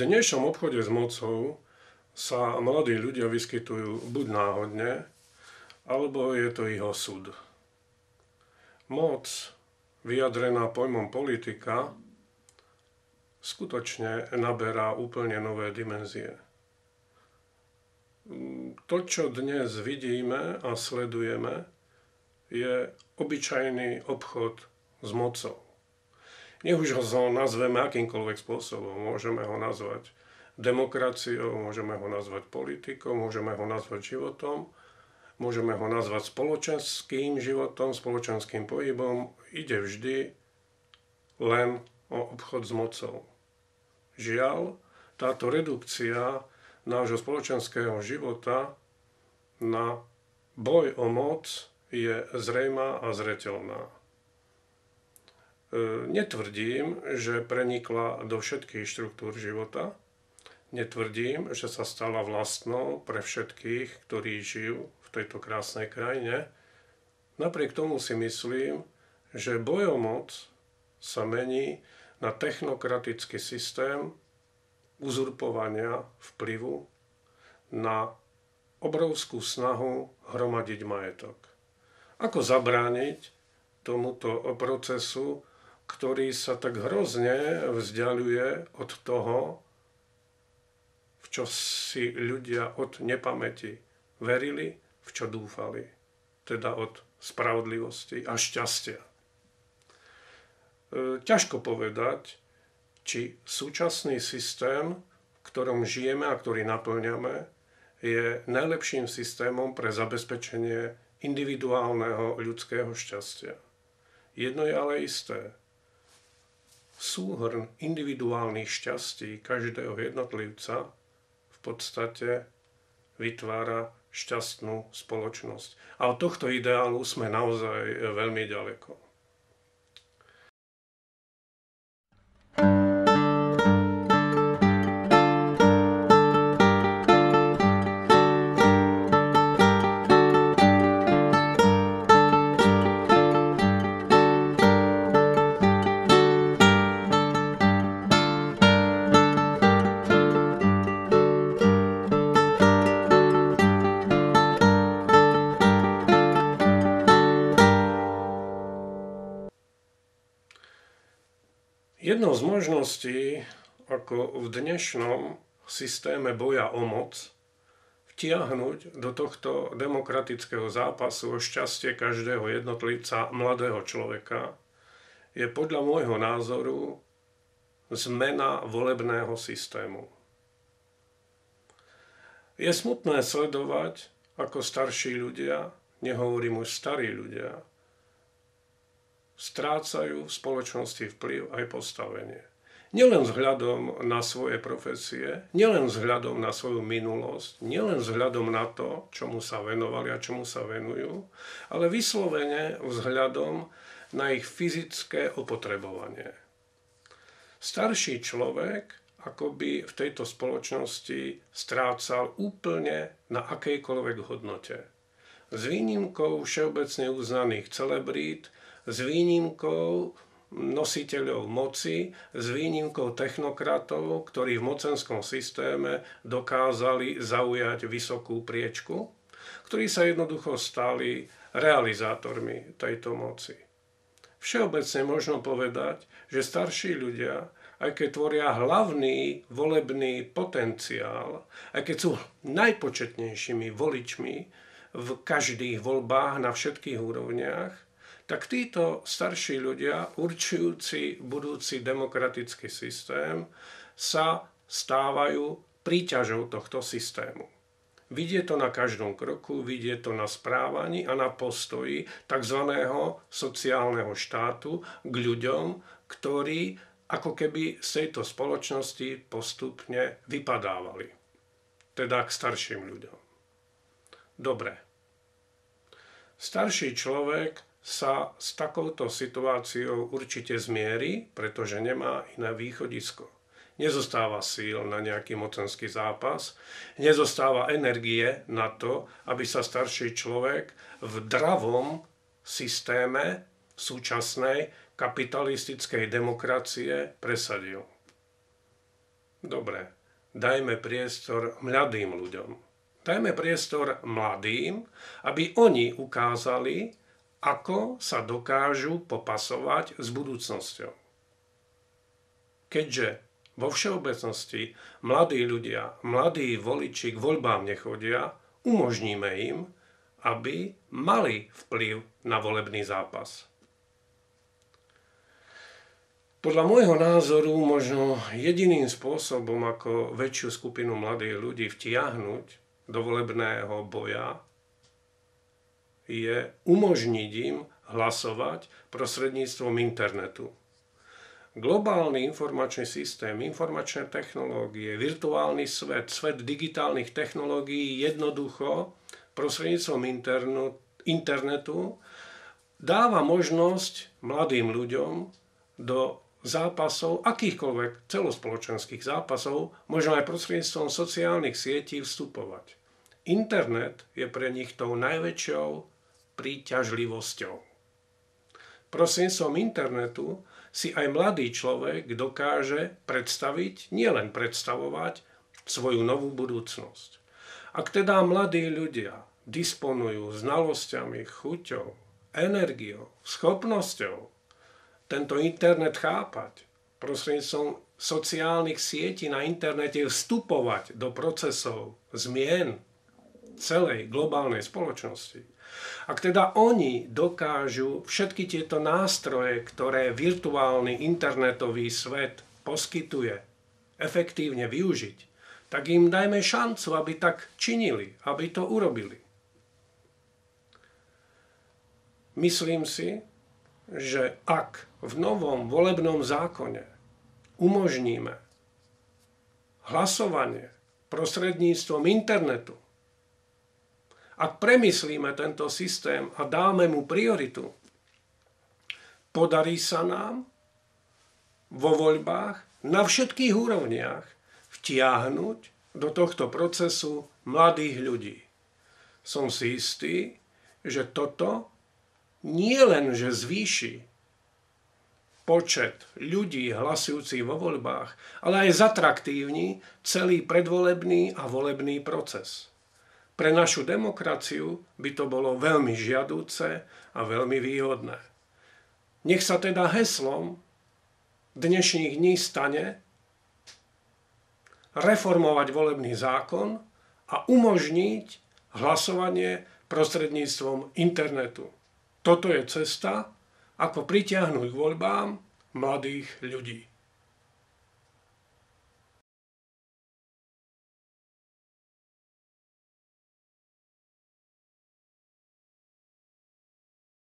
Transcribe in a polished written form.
dnešnom obchode s mocou sa mladí ľudia vyskytujú buď náhodne, alebo je to ich osud. Moc, vyjadrená pojmom politika, skutočne naberá úplne nové dimenzie. To, čo dnes vidíme a sledujeme, je obyčajný obchod s mocou. Nech už ho nazveme akýmkoľvek spôsobom. Môžeme ho nazvať demokraciou, môžeme ho nazvať politikou, môžeme ho nazvať životom, môžeme ho nazvať spoločenským životom, spoločenským pohybom. Ide vždy len o obchod s mocou. Žiaľ, táto redukcia nášho spoločenského života na boj o moc je zrejmá a zreteľná. Netvrdím, že prenikla do všetkých štruktúr života. Netvrdím, že sa stala vlastnou pre všetkých, ktorí žijú v tejto krásnej krajine. Napriek tomu si myslím, že boj o moc sa mení na technokratický systém uzurpovania vplyvu na obrovskú snahu hromadiť majetok. Ako zabrániť tomuto procesu, ktorý sa tak hrozne vzdialuje od toho, v čo si ľudia od nepamäti verili, v čo dúfali, teda od spravodlivosti a šťastia. Ťažko povedať, či súčasný systém, v ktorom žijeme a ktorý naplňame, je najlepším systémom pre zabezpečenie individuálneho ľudského šťastia. Jedno je ale isté. Súhrn individuálnych šťastí každého jednotlivca v podstate vytvára šťastnú spoločnosť. A od tohto ideálu sme naozaj veľmi ďaleko. Jednou z možností, ako v dnešnom systéme boja o moc, vtiahnuť do tohto demokratického zápasu o šťastie každého jednotlivca, mladého človeka, je podľa môjho názoru zmena volebného systému. Je smutné sledovať, ako starší ľudia, nehovorím už starí ľudia, strácajú v spoločnosti vplyv aj postavenie. Nielen vzhľadom na svoje profesie, nielen vzhľadom na svoju minulosť, nielen vzhľadom na to, čomu sa venovali a čomu sa venujú, ale vyslovene vzhľadom na ich fyzické opotrebovanie. Starší človek akoby v tejto spoločnosti strácal úplne na akejkoľvek hodnote. S výnimkou všeobecne uznaných celebrít, s výnimkou nositeľov moci, s výnimkou technokratov, ktorí v mocenskom systéme dokázali zaujať vysokú priečku, ktorí sa jednoducho stali realizátormi tejto moci. Všeobecne možno povedať, že starší ľudia, aj keď tvoria hlavný volebný potenciál, aj keď sú najpočetnejšími voličmi v každých voľbách na všetkých úrovniach, tak títo starší ľudia, určujúci budúci demokratický systém, sa stávajú príťažou tohto systému. Vidie to na každom kroku, vidie to na správaní a na postoji tzv. Sociálneho štátu k ľuďom, ktorí ako keby z tejto spoločnosti postupne vypadávali. Teda k starším ľuďom. Dobre. Starší človek sa s takouto situáciou určite zmierí, pretože nemá iné východisko. Nezostáva síl na nejaký mocenský zápas, nezostáva energie na to, aby sa starší človek v dravom systéme súčasnej kapitalistickej demokracie presadil. Dobre, dajme priestor mladým ľuďom. Dajme priestor mladým, aby oni ukázali, ako sa dokážu popasovať s budúcnosťou. Keďže vo všeobecnosti mladí ľudia, mladí voliči k voľbám nechodia, umožníme im, aby mali vplyv na volebný zápas. Podľa môjho názoru možno jediným spôsobom, ako väčšiu skupinu mladých ľudí vtiahnuť do volebného boja, je umožniť im hlasovať prostredníctvom internetu. Globálny informačný systém, informačné technológie, virtuálny svet, svet digitálnych technológií jednoducho prostredníctvom internetu dáva možnosť mladým ľuďom do zápasov, akýchkoľvek celospoločenských zápasov, možno aj prostredníctvom sociálnych sietí vstupovať. Internet je pre nich tou najväčšou príťažlivosťou. Prostredníctvom internetu si aj mladý človek dokáže predstaviť, nielen predstavovať, svoju novú budúcnosť. Ak teda mladí ľudia disponujú znalosťami, chuťou, energiou, schopnosťou tento internet chápať, prostredníctvom sociálnych sietí na internete vstupovať do procesov zmien celej globálnej spoločnosti. Ak teda oni dokážu všetky tieto nástroje, ktoré virtuálny internetový svet poskytuje, efektívne využiť, tak im dajme šancu, aby tak činili, aby to urobili. Myslím si, že ak v novom volebnom zákone umožníme hlasovanie prostredníctvom internetu, ak premyslíme tento systém a dáme mu prioritu, podarí sa nám vo voľbách na všetkých úrovniach vtiahnuť do tohto procesu mladých ľudí. Som si istý, že toto nie len, že zvýši počet ľudí hlasujúcich vo voľbách, ale aj zatraktívni celý predvolebný a volebný proces. Pre našu demokraciu by to bolo veľmi žiaduce a veľmi výhodné. Nech sa teda heslom dnešných dní stane reformovať volebný zákon a umožniť hlasovanie prostredníctvom internetu. Toto je cesta, ako pritiahnuť k voľbám mladých ľudí.